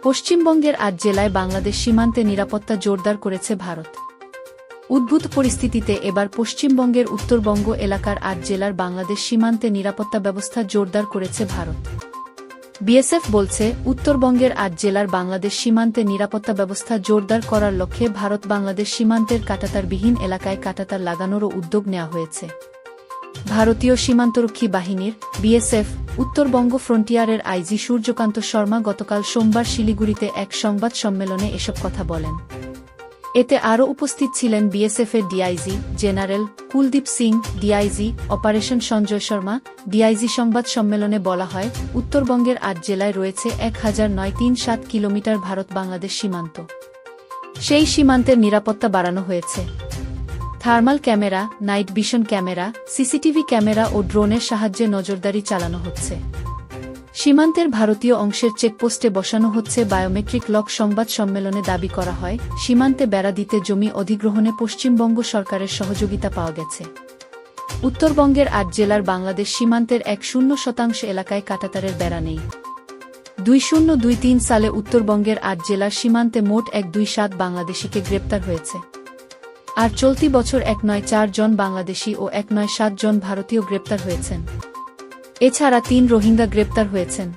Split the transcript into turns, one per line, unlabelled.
পশ্চিমবঙ্গের ৮ জেলায় বাংলাদেশ সীমান্তে নিরাপত্তা জোরদার করেছে ভারত। উদ্ভূত পরিস্থিতিতে এবার পশ্চিমবঙ্গের উত্তরবঙ্গ এলাকার ৮ জেলার বাংলাদেশ সীমান্তে নিরাপত্তা ব্যবস্থা জোরদার করেছে ভারত। বিএসএফ বলছে, উত্তরবঙ্গের ৮ জেলার বাংলাদেশ সীমান্তে নিরাপত্তা ব্যবস্থা জোরদার করার লক্ষ্যে ভারত বাংলাদেশ সীমান্তের কাঁটাতারবিহীন এলাকায় কাঁটাতার লাগানোরও উদ্যোগ নেওয়া হয়েছে। ভারতীয় সীমান্তরক্ষী বাহিনীর বিএসএফ উত্তরবঙ্গ ফ্রন্টিয়ারের আইজি সূর্যকান্ত শর্মা গতকাল সোমবার শিলিগুড়িতে এক সংবাদ সম্মেলনে এসব কথা বলেন। এতে আরও উপস্থিত ছিলেন বিএসএফের DIG general Kuldeep Singh, DIG operation Sanjay Sharma. DIG সংবাদ সম্মেলনে বলা হয়, উত্তরবঙ্গের ৮ জেলায় রয়েছে ১৯৩৭ কিলোমিটার ভারত-বাংলাদেশ সীমান্ত। সেই সীমান্তের নিরাপত্তা বাড়ানো হয়েছে। Thermal camera, night vision camera, CCTV camera ও ড্রোনের সাহায্যে নজরদারি চালানো হচ্ছে। সীমান্তের ভারতীয় অংশের চেকপোস্টে বসানো হচ্ছে বায়োমেট্রিক লক। সংবাদ সম্মেলনে দাবি করা হয়, সীমান্তে বেড়া দিতে জমি অধিগ্রহণে পশ্চিমবঙ্গ সরকারের সহযোগিতা পাওয়া গেছে। উত্তরবঙ্গের ৮ জেলার বাংলাদেশ সীমান্তের ১০% এলাকায় কাঁটাতারের বেড়া নেই। ২০২৩ সালে উত্তরবঙ্গের ৮ জেলার সীমান্তে মোট ১২৭ বাংলাদেশিকে গ্রেপ্তার হয়েছে। আর চলতি বছর ১৯৪ জন বাংলাদেশি ও ১৯৭ জন ভারতীয় গ্রেপ্তার হয়েছেন। এছাড়া ৩ রোহিঙ্গা গ্রেপ্তার হয়েছেন।